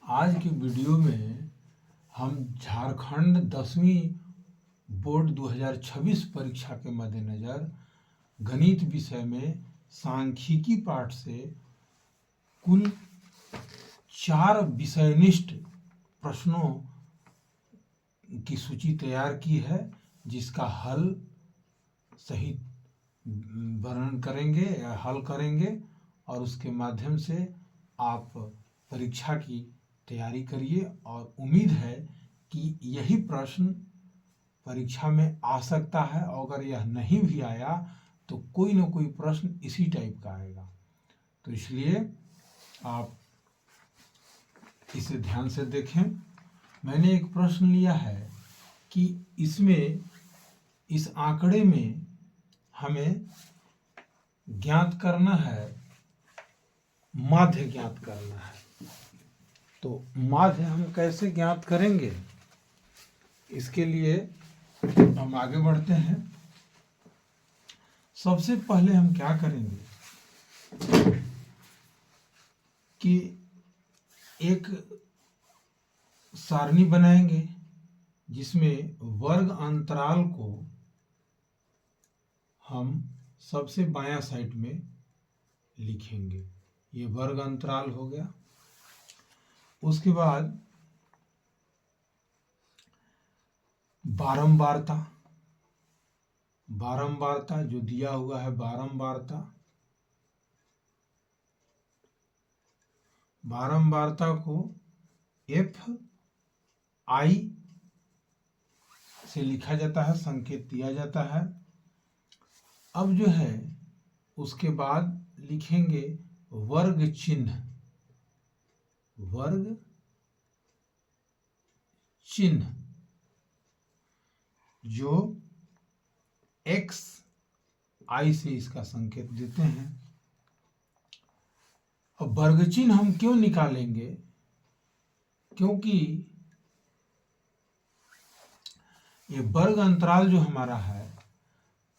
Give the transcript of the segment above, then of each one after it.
आज की वीडियो में हम झारखंड 10वीं बोर्ड 2026 परीक्षा के मद्देनज़र गणित विषय में सांख्यिकी पाठ से कुल 4 विषयनिष्ठ प्रश्नों की सूची तैयार की है, जिसका हल सहित वर्णन करेंगे या हल करेंगे और उसके माध्यम से आप परीक्षा की तैयारी करिए। और उम्मीद है कि यही प्रश्न परीक्षा में आ सकता है, और अगर यह नहीं भी आया तो कोई ना कोई प्रश्न इसी टाइप का आएगा। तो इसलिए आप इसे ध्यान से देखें। मैंने एक प्रश्न लिया है कि इसमें इस आंकड़े में हमें ज्ञात करना है, माध्य ज्ञात करना है। तो माध्य हम कैसे ज्ञात करेंगे, इसके लिए हम आगे बढ़ते हैं। सबसे पहले हम क्या करेंगे कि एक सारणी बनाएंगे जिसमें वर्ग अंतराल को हम सबसे बायां साइड में लिखेंगे। ये वर्ग अंतराल हो गया। उसके बाद बारंबारता जो दिया हुआ है, बारंबारता को FI से लिखा जाता है, संकेत दिया जाता है। अब जो है उसके बाद लिखेंगे वर्ग चिन्ह, जो XI से इसका संकेत देते हैं। अब वर्ग चिन्ह हम क्यों निकालेंगे, क्योंकि ये वर्ग अंतराल जो हमारा है,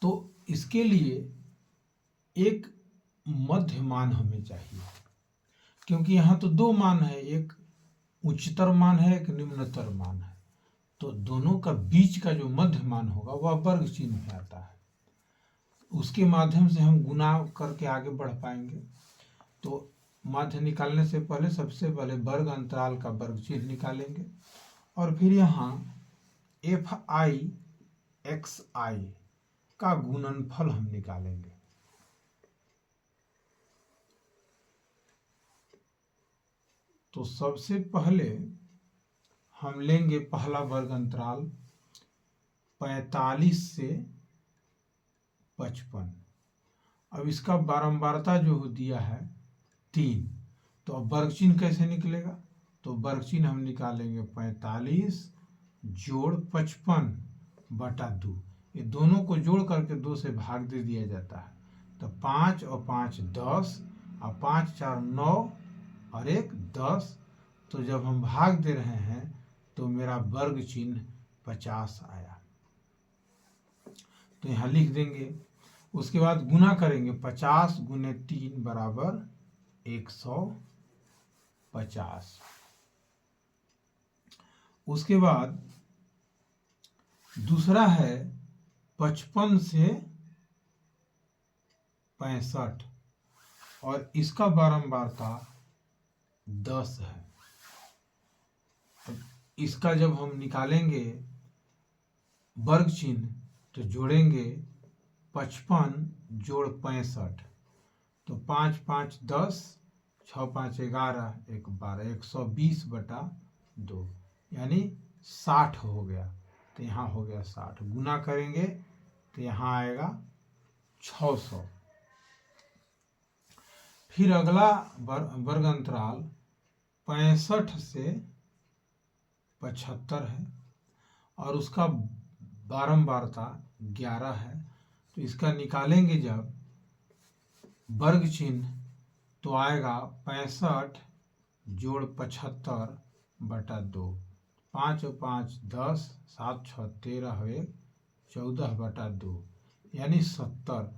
तो इसके लिए एक मध्य मान हमें चाहिए, क्योंकि यहाँ तो 2 मान है, एक उच्चतर मान है, एक निम्नतर मान है। तो दोनों का बीच का जो मध्य मान होगा वह वर्ग चिन्ह में आता है। उसके माध्यम से हम गुना करके आगे बढ़ पाएंगे। तो माध्य निकालने से पहले सबसे पहले वर्ग अंतराल का वर्ग चिन्ह निकालेंगे और फिर यहाँ FI XI का गुणनफल हम निकालेंगे। तो सबसे पहले हम लेंगे पहला वर्ग अंतराल 45 से 55। अब इसका बारंबारता जो दिया है 3, तो अब वर्ग चिन्ह कैसे निकलेगा, तो वर्ग चिन्ह हम निकालेंगे 45 जोड़ 55 बटा 2। ये दोनों को जोड़ करके 2 से भाग दे दिया जाता है। तो 5 और 5 10 और 5 4 9 और 1 10। तो जब हम भाग दे रहे हैं तो मेरा वर्ग चिन्ह 50 आया। तो यहाँ लिख देंगे। उसके बाद गुना करेंगे, 50 गुने 3 बराबर 150। उसके बाद दूसरा है 55 से 65 और इसका बारंबारता 10 है। इसका जब हम निकालेंगे वर्ग चिन्ह तो जोड़ेंगे 55 जोड़ 65। तो 5 5 10, 6 5 11, 1 12, 120 बटा 2 यानी 60 हो गया। तो यहाँ हो गया 60। गुना करेंगे तो यहाँ आएगा 600। फिर अगला वर्ग अंतराल 65 से 75 है और उसका बारंबारता 11 है। तो इसका निकालेंगे जब वर्ग चिन्ह तो आएगा 65 जोड़ 75 बटा 2। 5 और 5 10, 7 6 13 हुए 14 बटा 2 यानी 70।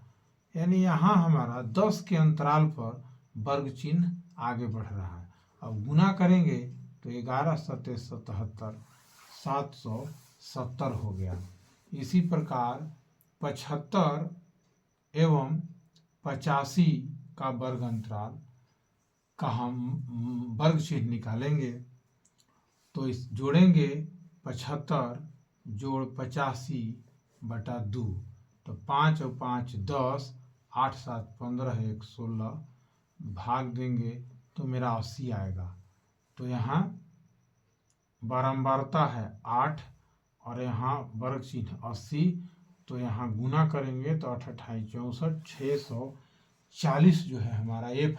यानी यहाँ हमारा 10 के अंतराल पर वर्ग चिन्ह आगे बढ़ रहा है। अब गुना करेंगे तो 11 सत्ते 77, 770 हो गया। इसी प्रकार 75 एवं 85 का वर्ग अंतराल का हम वर्ग चिन्ह निकालेंगे। तो इस जोड़ेंगे 75 जोड़ 85 बटा 2, तो 5 और 5 10, 8 7 15, 1 16, भाग देंगे तो मेरा 80 आएगा। तो यहाँ बारंबारता है 8 और यहाँ वर्ग चिन्ह 80, तो यहाँ गुना करेंगे तो 8 28 64, 640 जो है हमारा एफ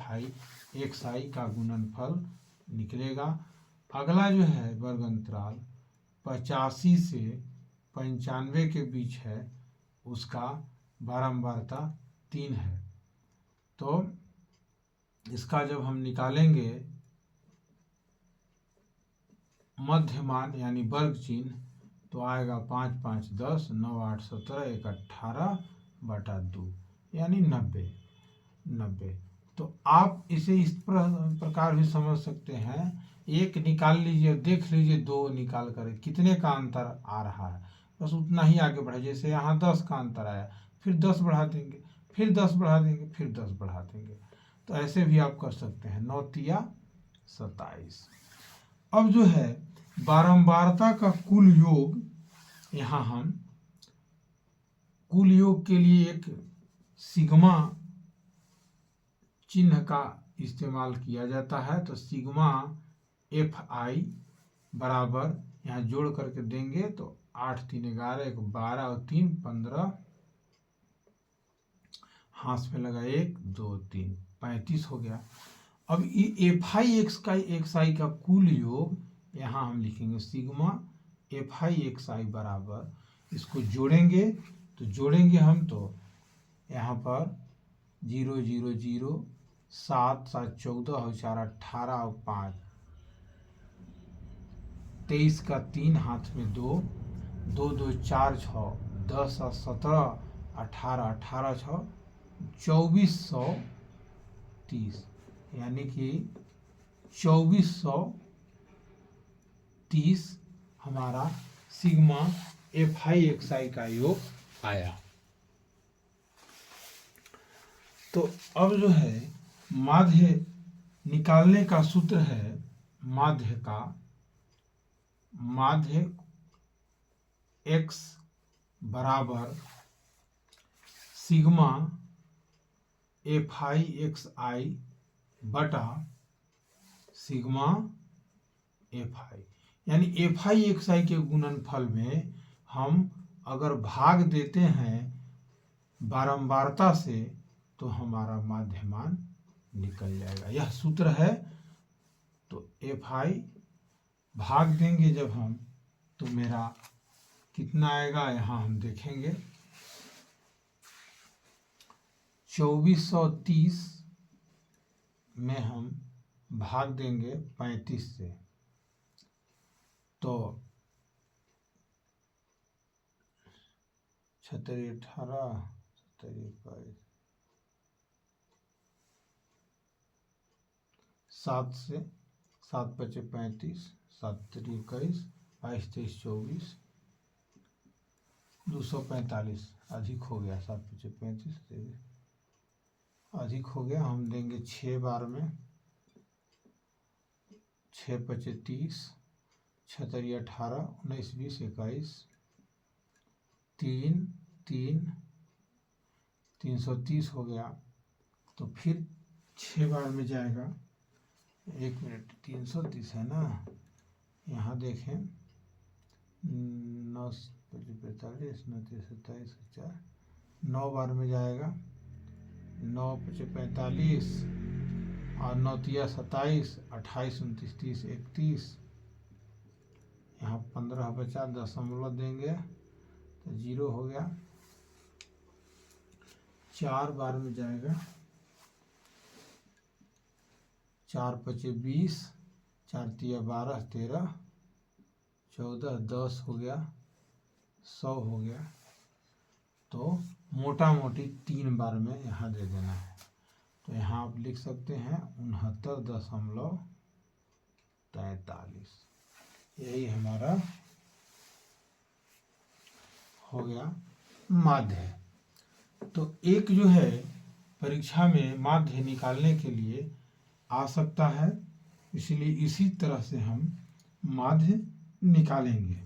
आई का गुणनफल निकलेगा। अगला जो है वर्ग अंतराल 85 से 95 के बीच है, उसका बारंबारता 3 है। तो इसका जब हम निकालेंगे मध्यमान यानी वर्ग चिन्ह, तो आएगा 5 5 10, 9 8 17, 1 18 बटा 2 यानी 90। तो आप इसे इस प्रकार भी समझ सकते हैं, एक निकाल लीजिए, देख लीजिए दो निकाल कर कितने का अंतर आ रहा है, बस उतना ही आगे बढ़े। जैसे यहाँ 10 का अंतर आया, फिर 10 बढ़ा देंगे, फिर 10 बढ़ा देंगे, फिर 10 बढ़ा देंगे। तो ऐसे भी आप कर सकते हैं। 9 तिया 27। अब जो है बारंबारता का कुल योग, यहाँ हम कुल योग के लिए एक सिग्मा चिन्ह का इस्तेमाल किया जाता है। तो सिग्मा एफ आई बराबर यहाँ जोड़ करके देंगे तो 8 3 11, 1 12 और 3 15, हाथ में लगा 1 2 3 35 हो गया। अब एफ आई का कुल योग यहाँ हम लिखेंगे सिग्मा एफ आई एक्स आई बराबर, इसको जोड़ेंगे तो जोड़ेंगे हम तो यहाँ पर 0 0 0, 7 7 14 और 4 18 और 5 23 का 3, हाथ में 2 2 2 4 6, 10 और 17, 18 18 6 2430, यानी कि 2430 हमारा सिग्मा एफ आई एक्स आई का योग आया। तो अब जो है माध्य निकालने का सूत्र है, माध्य x बराबर सिग्मा एफ आई एक्स आई बटा सिग्मा एफ आई, यानी एफ आई एक्स आई के गुणनफल में हम अगर भाग देते हैं बारंबारता से तो हमारा माध्यमान निकल जाएगा। यह सूत्र है। तो एफ आई भाग देंगे जब हम, तो मेरा कितना आएगा, यहाँ हम देखेंगे 2430 में हम भाग देंगे 35 से, तो 76 18 77 22, 7 से 7 5 35, 7 3 21, 22 23 24, 245 अधिक हो गया, 7 5 35 अधिक हो गया। हम देंगे 6 बार में, 6 5 30, 6 3 18, 19 20 21, 3 3 330 हो गया। तो फिर 6 बार में जाएगा, 1 मिनट, 330 है ना, यहाँ देखें 9 45 9 27 4, 9 बार में जाएगा, 9 5 45 और 9 तिया 27, 28 29 30 31, यहाँ 15 बचा, दशमलव देंगे तो 0 हो गया। 4 बार में जाएगा, 4 5 20, 4 तिया 12 13 14 10 हो गया, 100 हो गया। तो मोटा मोटी 3 बार में यहाँ दे देना है। तो यहाँ आप लिख सकते हैं 69.5 43। यही हमारा हो गया माध्य। तो एक जो है परीक्षा में माध्य निकालने के लिए आ सकता है, इसलिए इसी तरह से हम माध्य निकालेंगे।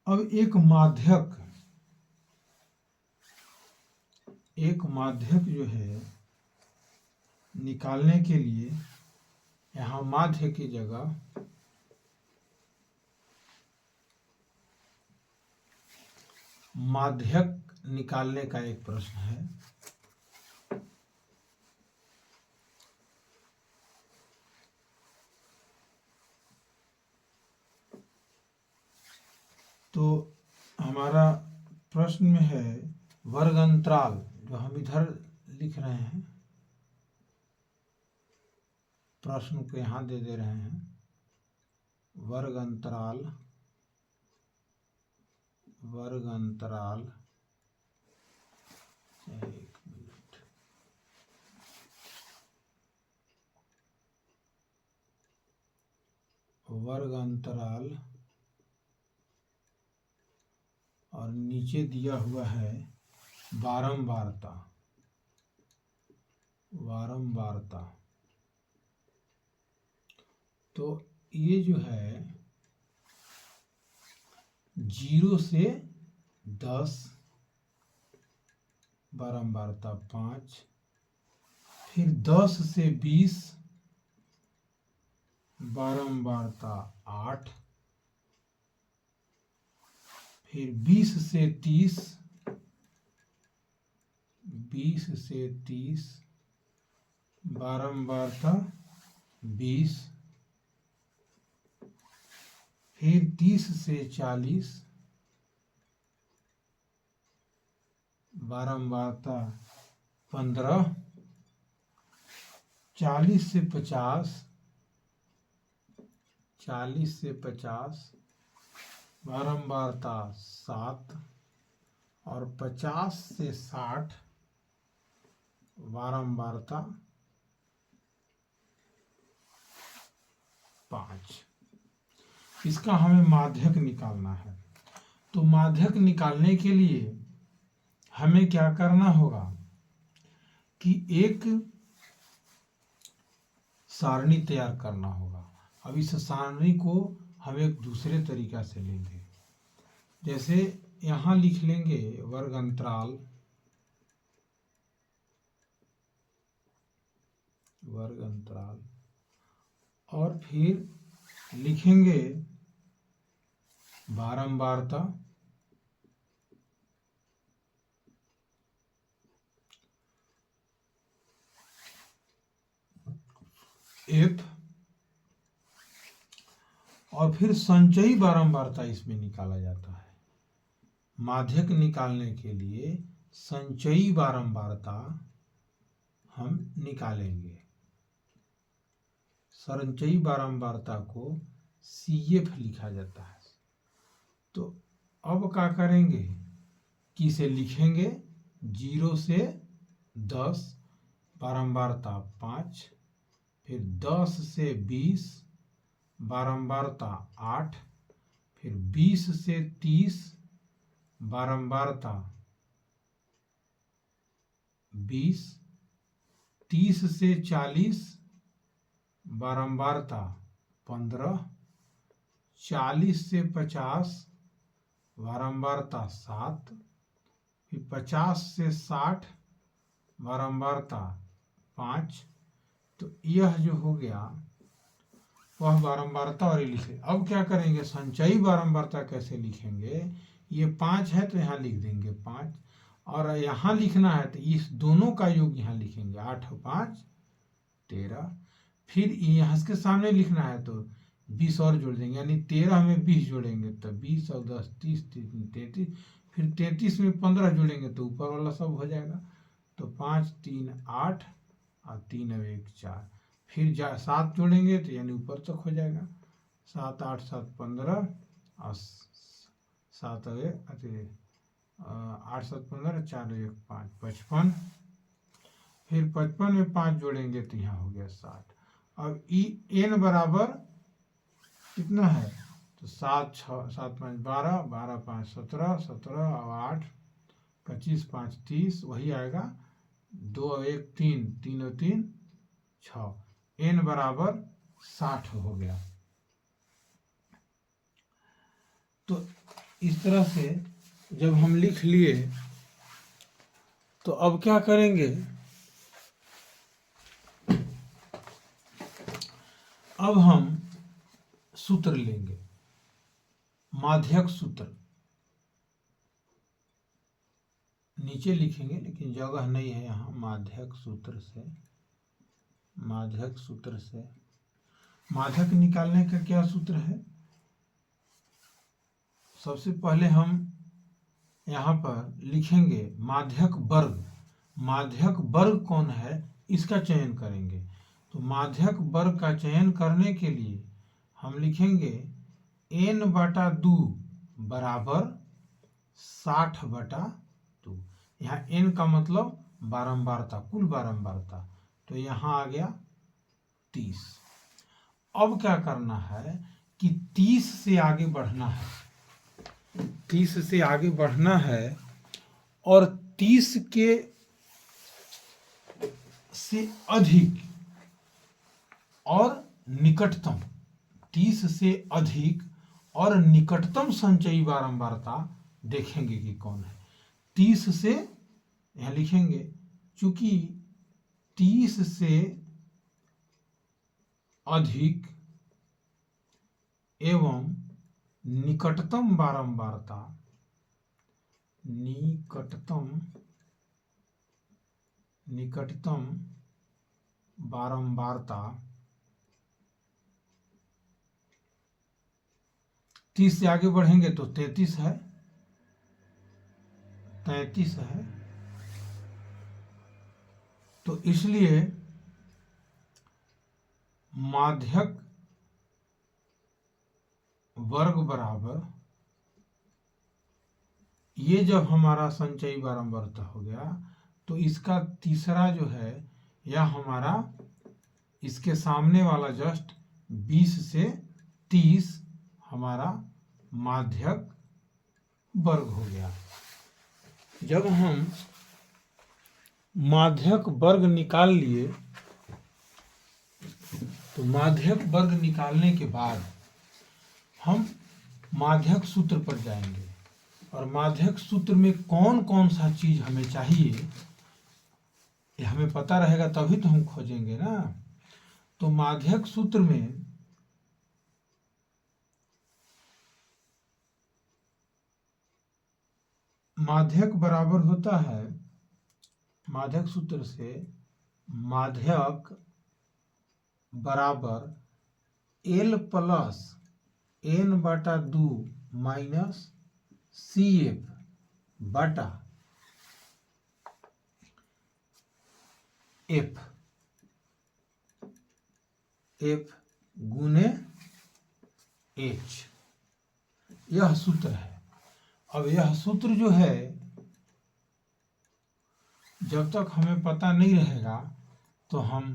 अब एक माध्यक जो है निकालने के लिए यहाँ माध्य की जगह माध्यक निकालने का एक प्रश्न है। तो हमारा प्रश्न में है वर्ग अंतराल, जो हम इधर लिख रहे हैं, प्रश्न को यहाँ दे रहे हैं, वर्ग अंतराल एक मिनट, वर्ग अंतराल और नीचे दिया हुआ है बारंबारता। तो ये जो है 0 से 10 बारंबारता 5, फिर 10 से 20 बारंबारता 8, फिर 20 से 30 बारंबारता 20, फिर 30 से 40 बारंबारता 15, 40 से 50 बारंबारता 7, और 50 से 60 बारंबारता 5। इसका हमें माध्यक निकालना है। तो माध्यक निकालने के लिए हमें क्या करना होगा कि एक सारणी तैयार करना होगा। अब इस सारणी को हम एक दूसरे तरीका से लेंगे। जैसे यहाँ लिख लेंगे वर्ग अंतराल और फिर लिखेंगे बारंबारता F, और फिर संचयी बारंबारता इसमें निकाला जाता है। माध्यक निकालने के लिए संचयी बारंबारता हम निकालेंगे। संचयी बारंबारता को CF लिखा जाता है। तो अब क्या करेंगे कि इसे लिखेंगे 0 से 10 बारंबारता 5, फिर 10 से 20 बारंबारता 8, फिर 20 से 30 बारंबारता 20, 30 से 40 बारंबारता 15, 40 से 50 बारंबारता 7, फिर 50 से 60 बारंबारता 5। तो यह जो हो गया वह बारंबारता और ये लिखे। अब क्या करेंगे, संचयी बारंबारता कैसे लिखेंगे, ये 5 है तो यहाँ लिख देंगे 5, और यहाँ लिखना है तो इस दोनों का योग यहाँ लिखेंगे 8 और 5 13, फिर यहाँ के सामने लिखना है तो 20 और जोड़ देंगे, यानी 13 में 20 जोड़ेंगे तो 20 और 10 30 33, फिर 33 में 15 जोड़ेंगे तो ऊपर वाला सब हो जाएगा। तो 5 3 8 और 3 और 1 4, फिर 7 जोड़ेंगे तो यानी ऊपर तक हो जाएगा। 7 8 7 15 और 7 और 8 7 15, 4 1 5 55, फिर 55 में 5 जोड़ेंगे तो यहाँ हो गया 60, अब n बराबर कितना है, तो 7 6 7 5 12, 12 5 17, 17 और 8 25 5 30, वही आएगा 2 और 1 3, 3 और 3 6, n बराबर 60 हो गया। तो इस तरह से जब हम लिख लिए तो अब क्या करेंगे, अब हम सूत्र लेंगे, माध्यक सूत्र नीचे लिखेंगे लेकिन जगह नहीं है यहाँ। माध्यक सूत्र से माध्यक निकालने का क्या सूत्र है, सबसे पहले हम यहाँ पर लिखेंगे माध्यक वर्ग। माध्यक वर्ग कौन है इसका चयन करेंगे। तो माध्यक वर्ग का चयन करने के लिए हम लिखेंगे n/2 बराबर 60/2। यहाँ n का मतलब बारंबारता, कुल बारंबारता, तो यहाँ आ गया 30। अब क्या करना है कि 30 से आगे बढ़ना है, 30 से आगे बढ़ना है और 30 के से अधिक और निकटतम, 30 से अधिक और निकटतम संचयी बारंबारता देखेंगे कि कौन है। 30 से यहाँ लिखेंगे, चूंकि 30 से अधिक एवं निकटतम बारंबारता, निकटतम बारंबारता 30 से आगे बढ़ेंगे तो 33 है, 33 है। तो इसलिए माध्यक वर्ग बराबर, ये जब हमारा संचयी बारंबारता हो गया तो इसका तीसरा जो है यह हमारा इसके सामने वाला जस्ट 20 से 30 हमारा माध्यक वर्ग हो गया। जब हम माध्यक वर्ग निकाल लिए तो माध्यक वर्ग निकालने के बाद हम माध्यक सूत्र पर जाएंगे और माध्यक सूत्र में कौन कौन सा चीज हमें चाहिए ये हमें पता रहेगा तभी तो हम खोजेंगे ना। तो माध्यक सूत्र में माध्यक बराबर होता है, माध्यक सूत्र से माध्यक बराबर L plus n/2 minus CF बटा F गुने H, यह सूत्र है। अब यह सूत्र जो है जब तक हमें पता नहीं रहेगा तो हम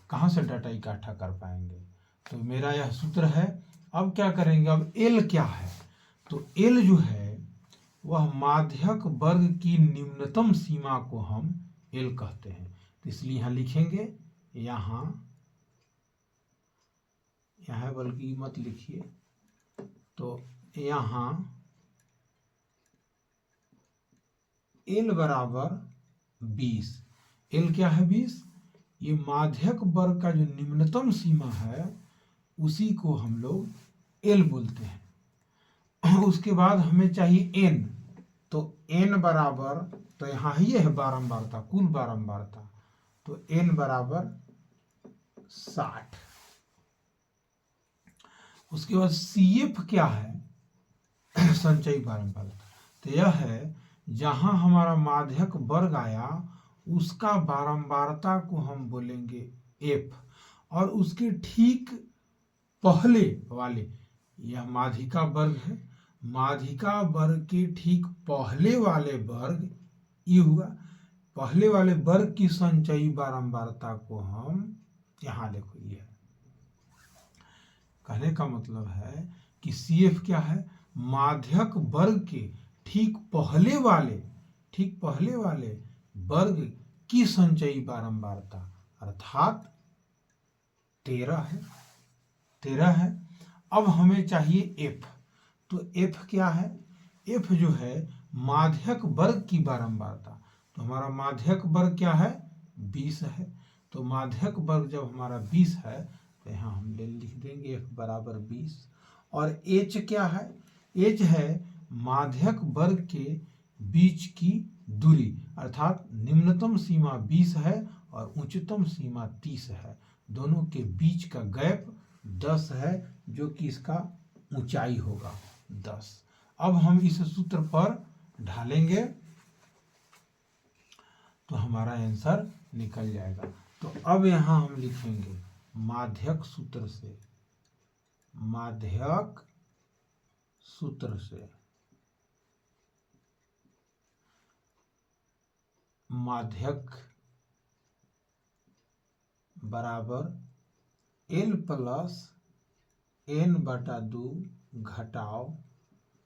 कहाँ से डाटा इकट्ठा कर पाएंगे। तो मेरा यह सूत्र है। अब क्या करेंगे, अब L क्या है, तो L जो है वह माध्यक वर्ग की निम्नतम सीमा को हम L कहते हैं। तो इसलिए यहाँ लिखेंगे, यहाँ बल्कि मत लिखिए, तो यहाँ L बराबर 20। L क्या है 20, ये माध्यक वर्ग का जो निम्नतम सीमा है उसी को हम लोग L बोलते हैं। उसके बाद हमें चाहिए N, तो N बराबर, तो यहाँ ही है बारंबारता, कुल बारंबारता, तो N बराबर 60। उसके बाद CF क्या है, संचयी बारंबारता, तो यह है जहां हमारा माध्यक वर्ग आया उसका बारंबारता को हम बोलेंगे F, और उसके ठीक पहले वाले, यह माध्यिका वर्ग है, माध्यिका वर्ग के ठीक पहले वाले वर्ग ये हुआ, पहले वाले वर्ग की संचयी बारंबारता को हम यहाँ देखो ये है। कहने का मतलब है कि CF क्या है, माध्यक वर्ग के ठीक पहले वाले वर्ग की संचयी बारंबारता अर्थात 13 है। अब हमें चाहिए F। तो F क्या है, F जो है माध्यक वर्ग की बारंबारता। तो हमारा माध्यक वर्ग क्या है, 20 है। तो माध्यक वर्ग जब हमारा 20 है तो यहाँ हम लिख देंगे F बराबर 20। और H क्या है, H है माध्यक वर्ग के बीच की दूरी अर्थात निम्नतम सीमा 20 है और उच्चतम सीमा 30 है। दोनों के बीच का गैप 10 है, जो कि इसका ऊंचाई होगा 10। अब हम इस सूत्र पर ढालेंगे तो हमारा आंसर निकल जाएगा। तो अब यहाँ हम लिखेंगे माध्यक सूत्र से माध्यक बराबर L प्लस n/2 घटाओ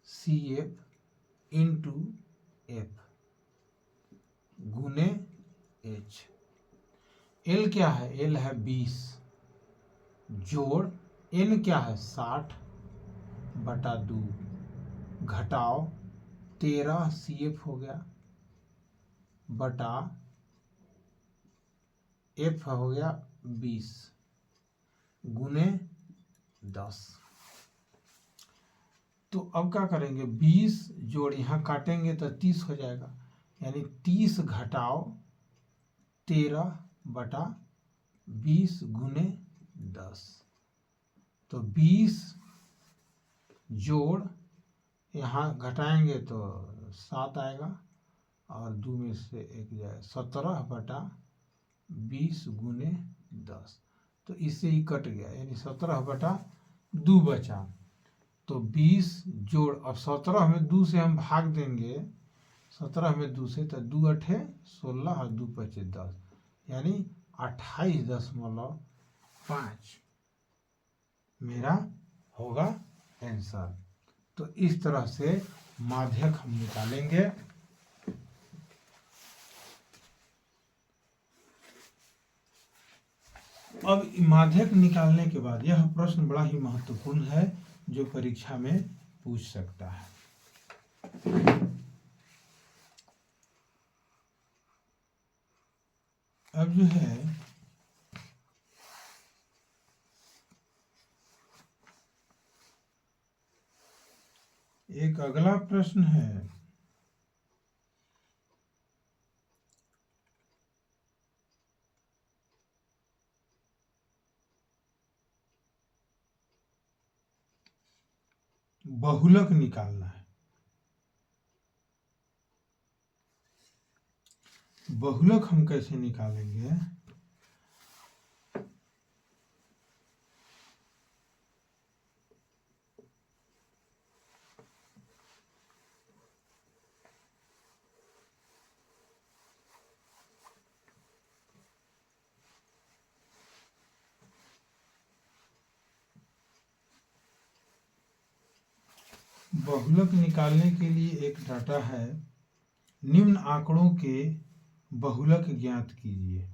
CF इंटू F गुने H। L क्या है, L है 20 जोड़ N क्या है 60/2 घटाओ 13 CF हो गया बटा F हो गया 20 गुने 10। तो अब क्या करेंगे, 20 जोड़ यहाँ काटेंगे तो 30 हो जाएगा, यानी 30 घटाओ 13/20 गुने 10। तो 20 जोड़ यहाँ घटाएंगे तो 7 आएगा और 2 में से 1 जाए 17/20 गुने 10। तो इससे ही कट गया, यानी 17/2 बचा। तो 20 जोड़, अब 17 में 2 से हम भाग देंगे, 17 में 2 से तो 2 अठे 16 और 2 पचे 10, यानी 28.5 मेरा होगा आंसर। तो इस तरह से माध्यक हम निकालेंगे। अब माध्यक निकालने के बाद यह प्रश्न बड़ा ही महत्वपूर्ण है जो परीक्षा में पूछ सकता है। अब जो है एक अगला प्रश्न है, बहुलक निकालना है। बहुलक हम कैसे निकालेंगे, बहुलक निकालने के लिए एक डाटा है, निम्न आंकड़ों के बहुलक ज्ञात कीजिए।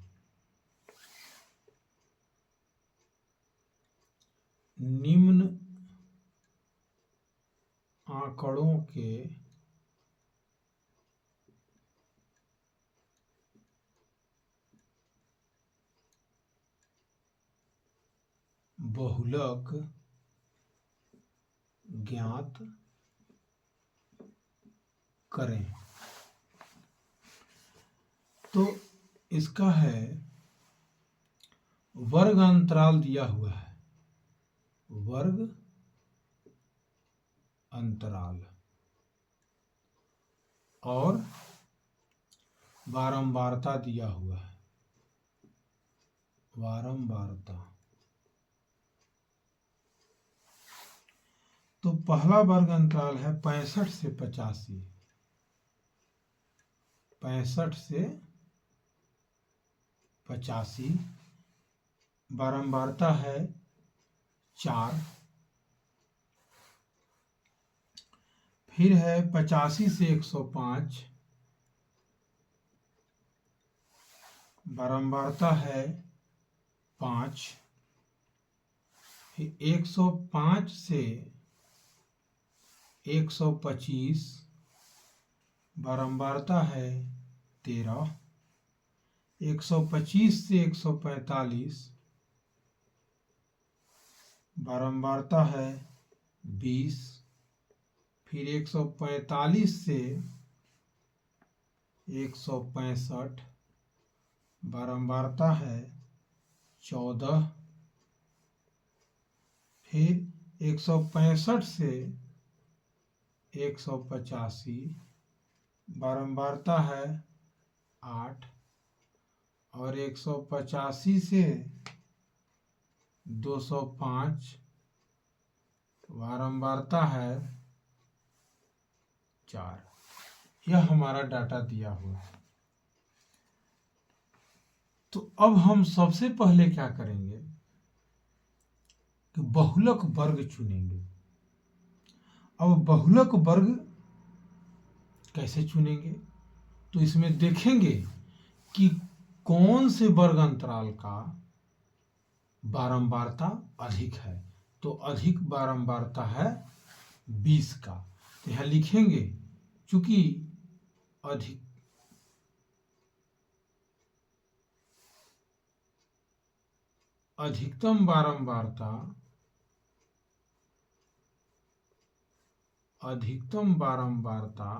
निम्न आंकड़ों के बहुलक ज्ञात करें। तो इसका है वर्ग अंतराल दिया हुआ है, वर्ग अंतराल और बारंबारता दिया हुआ है, बारंबारता। तो पहला वर्ग अंतराल है 65 से 85, 65 से 85 बारंबारता है 4। फिर है 85 से 105, बारंबारता है 5। फिर 105 से 125, बारंबारता है 13। 125 से 145, बारंबारता है 20। फिर 145 से 165, बारंबारता है 14। फिर 165 से 185, बारंबारता है 8। और 185 से 205, बारंबारता है 4। यह हमारा डाटा दिया हुआ है। तो अब हम सबसे पहले क्या करेंगे कि बहुलक वर्ग चुनेंगे। अब बहुलक वर्ग कैसे चुनेंगे, तो इसमें देखेंगे कि कौन से वर्ग अंतराल का बारंबारता अधिक है। तो अधिक बारंबारता है 20 का। तो यहाँ लिखेंगे चूंकि अधिकतम बारंबारता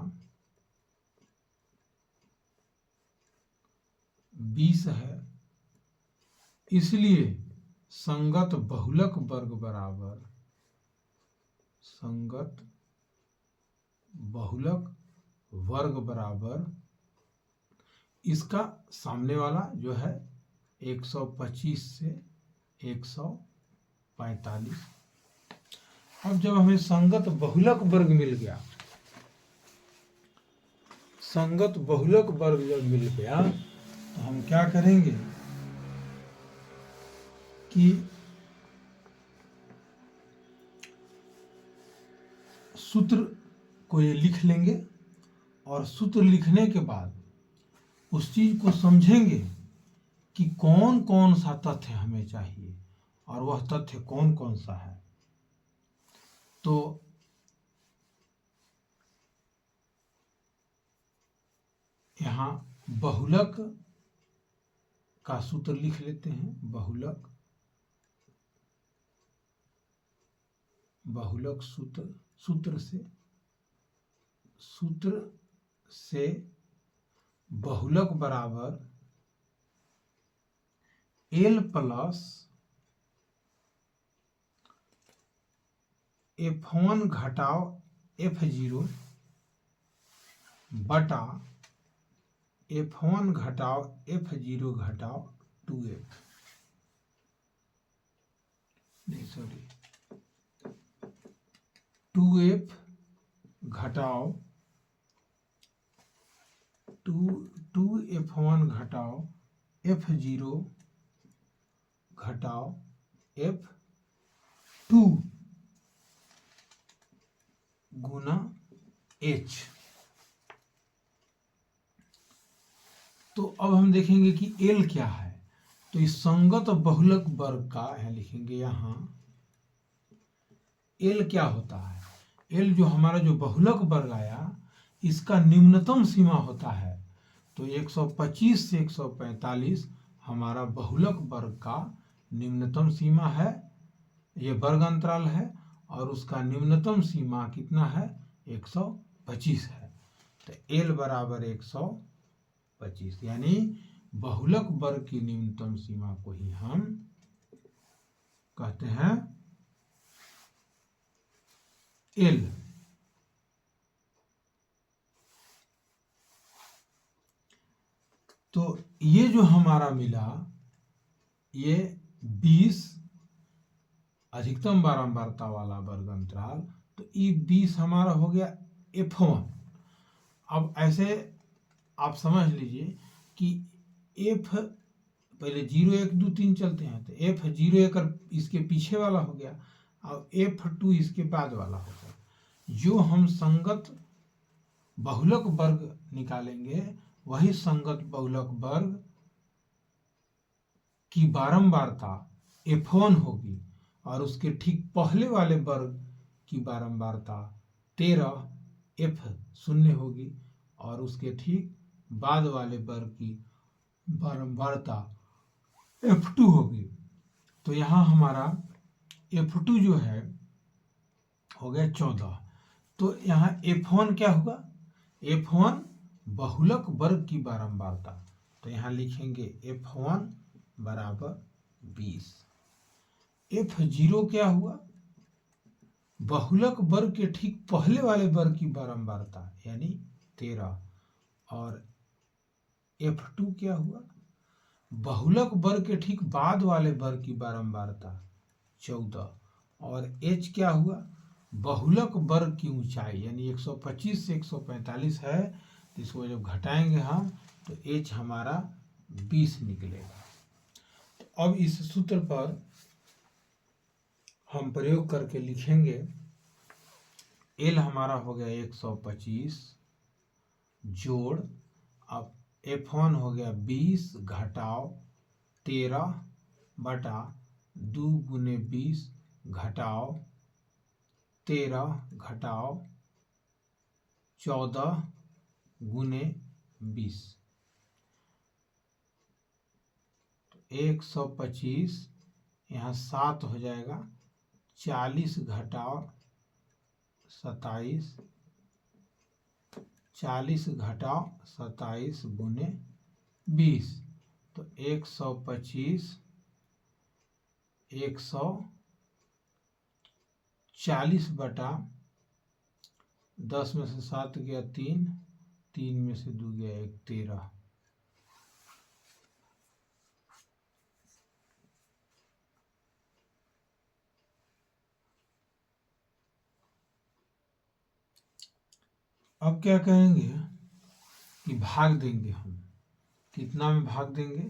20 है, इसलिए संगत बहुलक वर्ग बराबर इसका सामने वाला जो है 125 से 145। अब जब हमें संगत बहुलक वर्ग मिल गया, संगत बहुलक वर्ग जब मिल गया तो हम क्या करेंगे कि सूत्र को ये लिख लेंगे और सूत्र लिखने के बाद उस चीज को समझेंगे कि कौन कौन सा तथ्य हमें चाहिए और वह तथ्य कौन कौन सा है। तो यहाँ बहुलक का सूत्र लिख लेते हैं। बहुलक सूत्र से बहुलक बराबर L प्लस F1 घटाओ F0 बटा F1 घटाओ F0 घटाओ 2F, नहीं सॉरी 2F घटाओ 2F1 घटाओ F0 घटाओ F2 गुना H। तो अब हम देखेंगे कि L क्या है। तो इस संगत बहुलक वर्ग का है लिखेंगे यहाँ L क्या होता है। L जो हमारा जो बहुलक वर्ग आया इसका निम्नतम सीमा होता है। तो 125 से 145 हमारा बहुलक वर्ग का निम्नतम सीमा है, ये वर्ग अंतराल है और उसका निम्नतम सीमा कितना है 125 है। तो L बराबर 125, यानी बहुलक वर्ग की न्यूनतम सीमा को ही हम कहते हैं L। तो ये जो हमारा मिला ये 20 अधिकतम बारंबारता वाला वर्ग अंतराल, तो ये 20 हमारा हो गया F1। अब ऐसे आप समझ लीजिए कि पहले 0 1 2 3 चलते हैं, तो F0 1 इसके पीछे वाला हो गया और F2 इसके बाद वाला हो गया। जो हम संगत बहुलक वर्ग निकालेंगे वही संगत बहुलक वर्ग की बारंबारता F1 होगी और उसके ठीक पहले वाले वर्ग की बारंबारता 13 F0 होगी और उसके ठीक बाद वाले वर्ग की बारंबारता F2 होगी। तो यहाँ हमारा F2 जो है हो गया 14। तो यहाँ F1 क्या होगा? F1 बहुलक वर्ग की बारंबारता, तो यहाँ लिखेंगे F1 बराबर 20। F0 क्या हुआ? बहुलक वर्ग के ठीक पहले वाले वर्ग की बारंबारता यानी 13। और F2 क्या हुआ? बहुलक वर्ग के ठीक बाद वाले वर्ग की बारंबारता 14। और H क्या हुआ? बहुलक वर्ग की ऊंचाई यानी 125 से 145 है, तो इसको जब घटाएंगे हम तो H हमारा 20 निकलेगा। तो अब इस सूत्र पर हम प्रयोग करके लिखेंगे। L हमारा हो गया 125 जोड़, अब F1 हो गया 20 घटाव 13 बटा 2 गुने 20 घटाव 13 घटाव 14 गुने 20। 125 यहाँ 7 हो जाएगा, 40 घटाव 27, 40 घटाव 27 गुने 20, तो 125 140 बटा 10 में से 7 गया 3, 3 में से 2 गया 1, 13। अब क्या करेंगे कि भाग देंगे हम। कितना में भाग देंगे?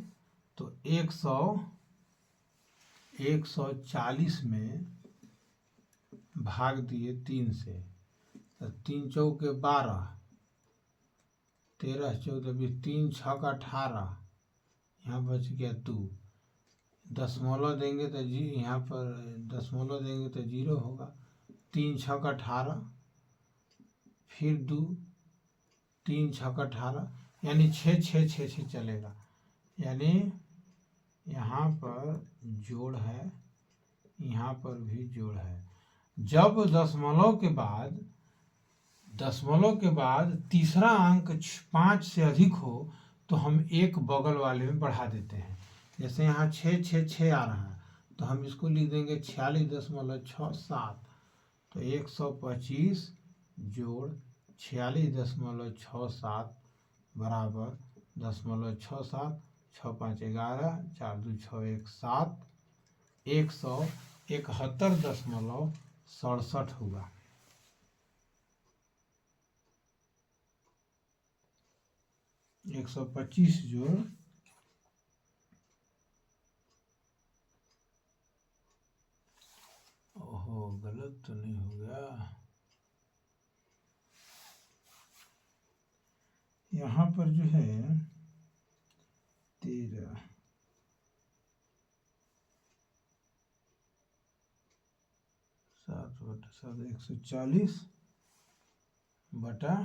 तो 140 में भाग दिए 3 से, तो 3 चौके 12, 13 14 20, 3 छक 18, यहाँ बच गया 2। दशमलव देंगे तो यहाँ पर दशमलव देंगे तो 0 होगा। 3 छक 18, फिर 2, 3 छक 18 यानी 6 6 6 6 चलेगा, यानी यहाँ पर जोड़ है, यहाँ पर भी जोड़ है। जब दशमलव के बाद तीसरा अंक 5 से अधिक हो तो हम एक बगल वाले में बढ़ा देते हैं। जैसे यहाँ 6 6 6 आ रहा है तो हम इसको लिख देंगे 46.67। तो 125 जोड़ 46.67 बराबर 0.67, 6 5 11, 4 2 6 1 7, 171.67 हुआ। एक 125 जोड़ ओहो गलत तो नहीं हो गया, यहाँ पर जो है 13 7/7 140 बटा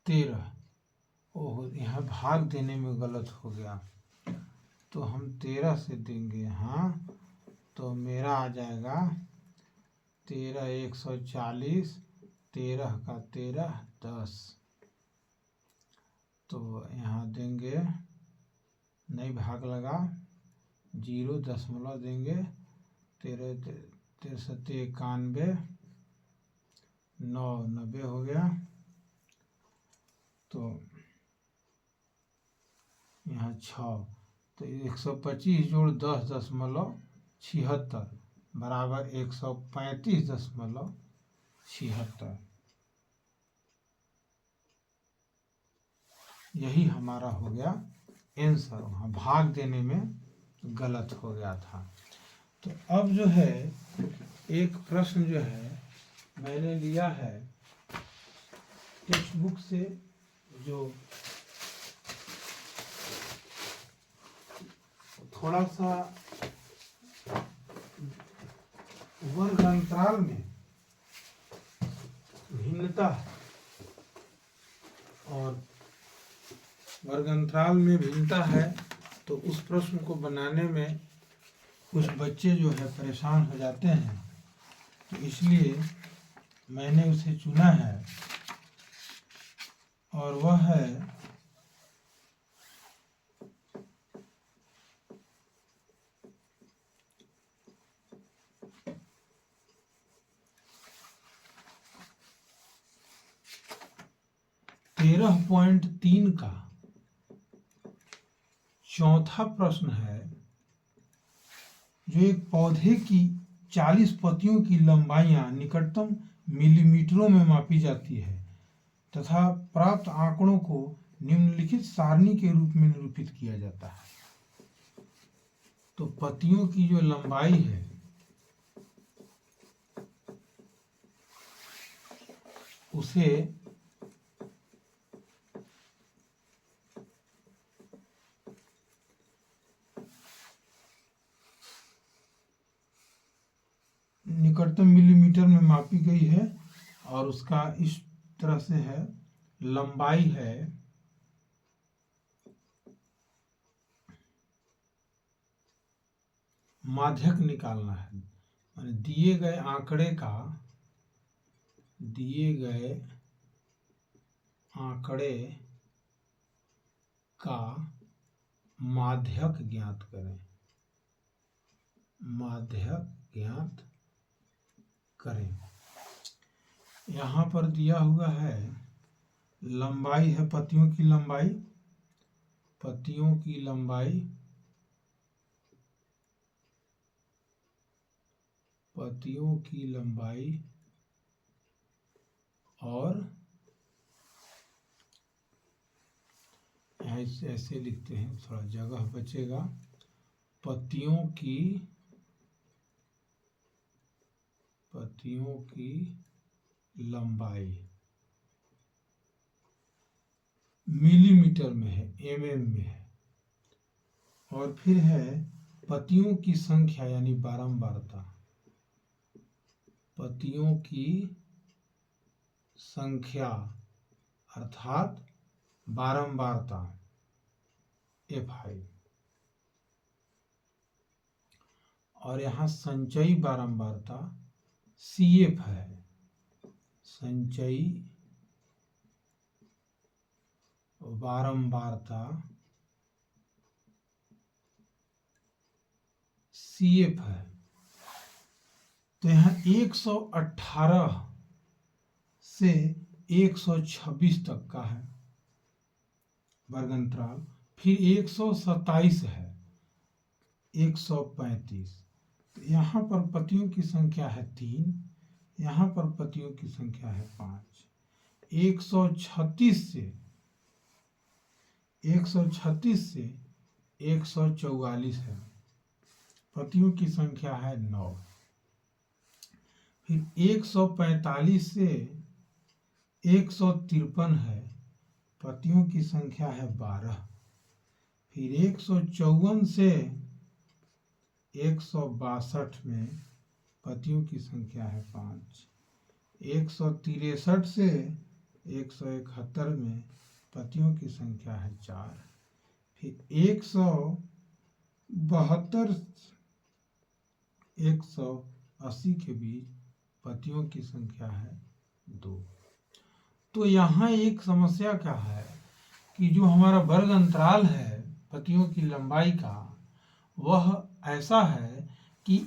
13। ओह यहाँ भाग देने में गलत हो गया, तो हम 13 से देंगे यहाँ, तो मेरा आ जाएगा 13 140, 13 का 13 10। तो यहाँ देंगे, नहीं भाग लगा, 0 दशमलव देंगे, 13 13 91, 9 90 हो गया। तो यहाँ 6, तो 125 जोड़ 10.76 बराबर 135.76। यही हमारा हो गया आंसर, वहाँ भाग देने में गलत हो गया था। तो अब जो है एक प्रश्न जो है मैंने लिया है टेक्स्ट बुक से, जो थोड़ा सा वर्ग अंतराल में भिन्नता है, और वर्ग अंतराल में भिन्नता है तो उस प्रश्न को बनाने में कुछ बच्चे जो है परेशान हो जाते हैं, तो इसलिए मैंने उसे चुना है, और वह है तेरह पॉइंट 3 का चौथा प्रश्न है। जो एक पौधे की 40 पत्तियों की लंबाइयां निकटतम मिलीमीटरों में मापी जाती है तथा प्राप्त आंकड़ों को निम्नलिखित सारणी के रूप में निरूपित किया जाता है। तो पत्तियों की जो लंबाई है उसे निकटतम मिलीमीटर में मापी गई है, और उसका इस तरह से है, लंबाई है माध्यक निकालना है, माने दिए गए आंकड़े का माध्यक ज्ञात करें। यहाँ पर दिया हुआ है लंबाई है पत्तियों की लंबाई और ऐसे लिखते हैं, थोड़ा जगह बचेगा, पत्तियों की लंबाई मिलीमीटर में है, एमएम में है, और फिर है पत्तियों की संख्या यानी बारंबारता, पत्तियों की संख्या अर्थात बारंबारता Fi, और यहाँ संचयी बारंबारता CF है, संचयी बारंबारता CF है। तो यहाँ 118 से 126 तक का है वर्ग अंतराल, फिर 127 है, 135। तो यहाँ पर पत्तियों की संख्या है 3, यहाँ पर पत्तियों की संख्या है 5। 136 से 144 है, पत्तियों की संख्या है 9। फिर 145 से 153 है, पत्तियों की संख्या है 12। फिर 154 से 162 में पत्तियों की संख्या है 5। 163 से 171 में पत्तियों की संख्या है 4। फिर 172 180 के बीच पत्तियों की संख्या है 2। तो यहाँ एक समस्या क्या है कि जो हमारा वर्ग अंतराल है पत्तियों की लंबाई का, वह ऐसा है कि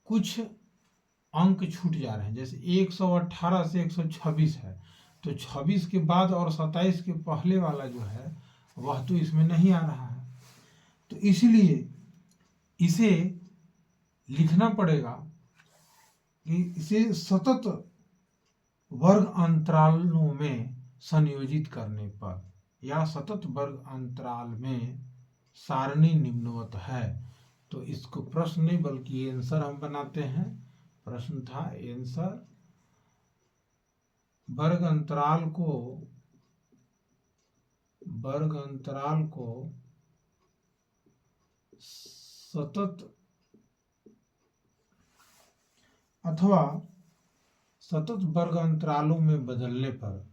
कुछ अंक छूट जा रहे हैं। जैसे 118 से 126 है, तो 26 के बाद और 27 के पहले वाला जो है वह तो इसमें नहीं आ रहा है। तो इसलिए इसे लिखना पड़ेगा कि इसे सतत वर्ग अंतरालों में संयोजित करने पर या सतत वर्ग अंतराल में सारणी निम्नवत है। तो इसको प्रश्न नहीं बल्कि आंसर हम बनाते हैं। प्रश्न था आंसर वर्ग अंतराल को सतत अथवा सतत वर्ग अंतरालों में बदलने पर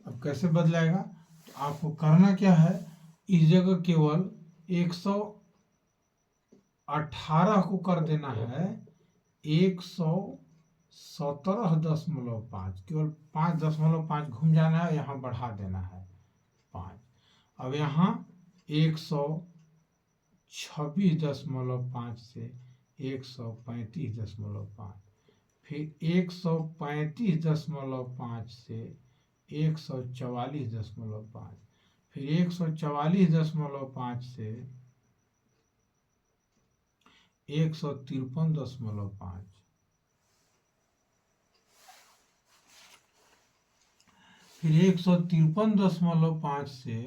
अब कैसे बदलाएगा, तो आपको करना क्या है, इस जगह केवल 118 को कर देना है 117.5, केवल 5.5 घूम जाना है, यहाँ बढ़ा देना है 5। अब यहाँ 126.5 से 135.5, फिर 135.5 से 144.5, फिर 144.5 से 153.5, फिर 153.5 से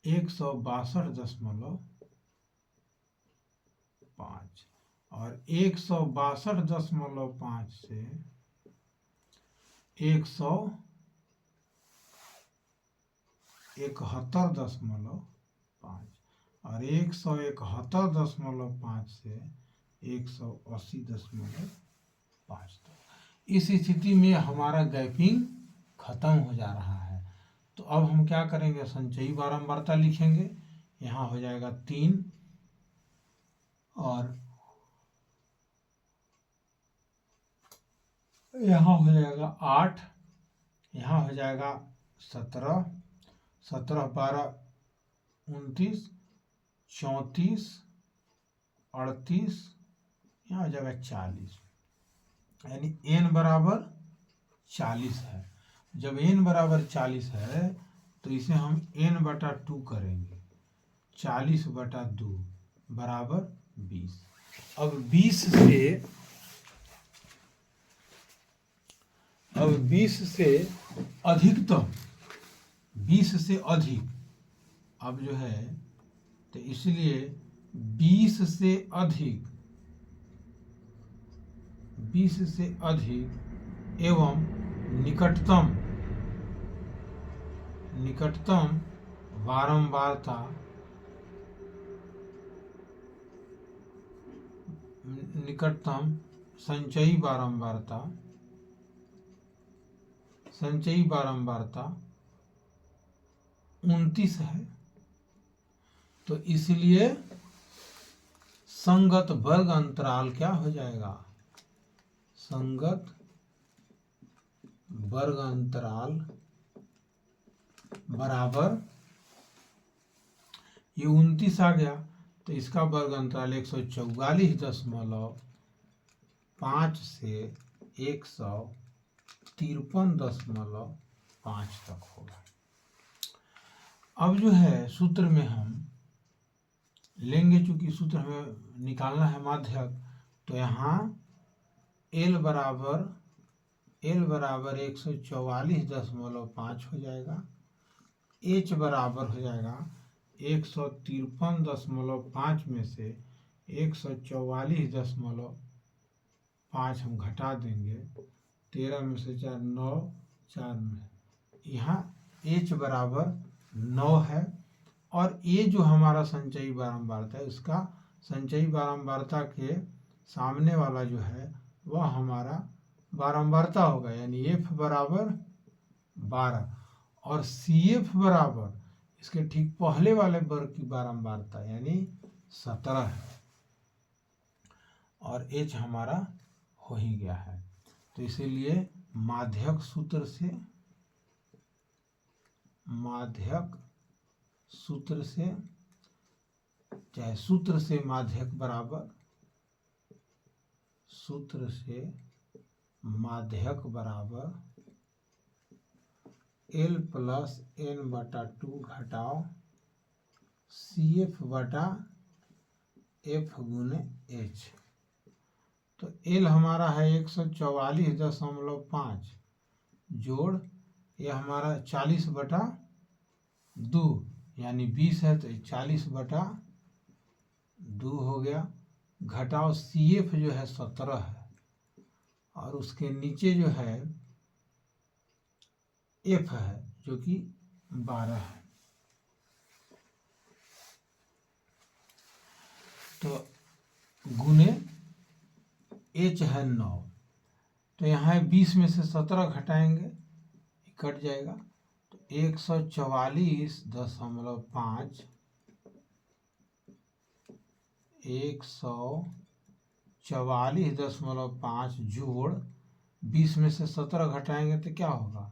162.5 और 162.5 से 171.5 और 171.5 से 180.5 तक। इस स्थिति में हमारा गैपिंग खत्म हो जा रहा है। तो अब हम क्या करेंगे, संचयी बारंबारता लिखेंगे। यहाँ हो जाएगा 3 और यहाँ हो जाएगा 8, यहाँ हो जाएगा 17, 17 12 29, 34, 38, यहाँ हो जाएगा 40, यानी n बराबर 40 है। जब n बराबर 40 है तो इसे हम n/2 करेंगे, 40/2 बराबर 20। अब 20 से अधिकतम, 20 से अधिक, अब जो है तो इसलिए 20 से अधिक एवं निकटतम बारंबारता संचयी बारंबारता 29 है। तो इसलिए संगत वर्ग अंतराल क्या हो जाएगा, संगत वर्ग अंतराल बराबर, ये 29 आ गया तो इसका वर्ग अंतराल 144.5 से 153.5 तक होगा। अब जो है सूत्र में हम लेंगे, चूंकि सूत्र हमें निकालना है माध्यक, तो यहाँ L बराबर 144.5 हो जाएगा, H बराबर हो जाएगा 153.5 में से 144.5 हम घटा देंगे, 13 में से 4 9, 4 में यहाँ H बराबर 9 है। और ये जो हमारा संचयी बारंबारता है, उसका संचयी बारंबारता के सामने वाला जो है वह हमारा बारंबारता होगा, यानी F बराबर 12 और CF बराबर इसके ठीक पहले वाले वर्ग की बारंबारता यानी 17 है, और H हमारा हो ही गया है। तो इसीलिए माध्यक सूत्र से माध्यक बराबर L + n/2 घटाओ CF बटा F गुने H। तो L हमारा है 144.5 जोड़ ये हमारा 40 बटा 2 यानी 20 है तो 40 बटा 2 हो गया। घटाओ CF जो है 17 है और उसके नीचे जो है F है जो कि 12 है। तो गुने H है 9। तो यहाँ 20 में से 17 घटाएंगे कट जाएगा तो 144.5 144.5 जोड़ 20 में से 17 घटाएंगे तो क्या होगा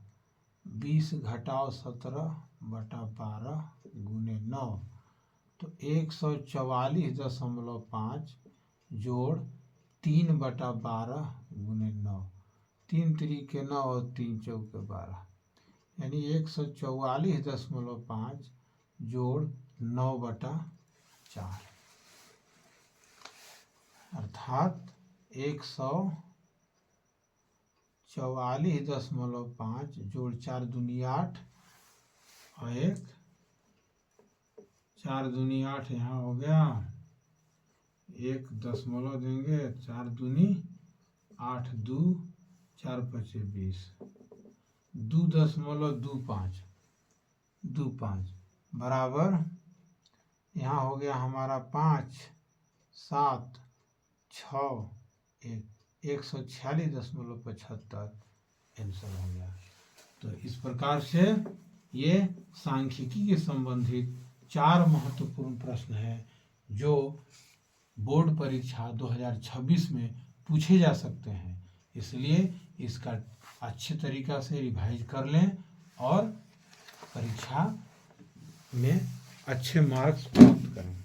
20 घटाओ 17 बटा 12 गुने 9। तो 144.5 जोड़ 3 बटा 12 गुने 9। 3 त्रिके 9 और 3 चौके 12 यानी 144.5 जोड़ 9 बटा 4 अर्थात 144.5 जोड़ 4 दूनी 8 और 1 4 दूनी 8 यहाँ हो गया 1 दशमलव देंगे 4 दूनी 8 2 4 5 20 2.25 बराबर यहाँ हो गया हमारा 5 7 6 146.75 आंसर हो गया। तो इस प्रकार से ये सांख्यिकी के संबंधित 4 महत्वपूर्ण प्रश्न हैं जो बोर्ड परीक्षा 2026 में पूछे जा सकते हैं। इसलिए इसका अच्छे तरीक़ा से रिवाइज कर लें और परीक्षा में अच्छे मार्क्स प्राप्त करें।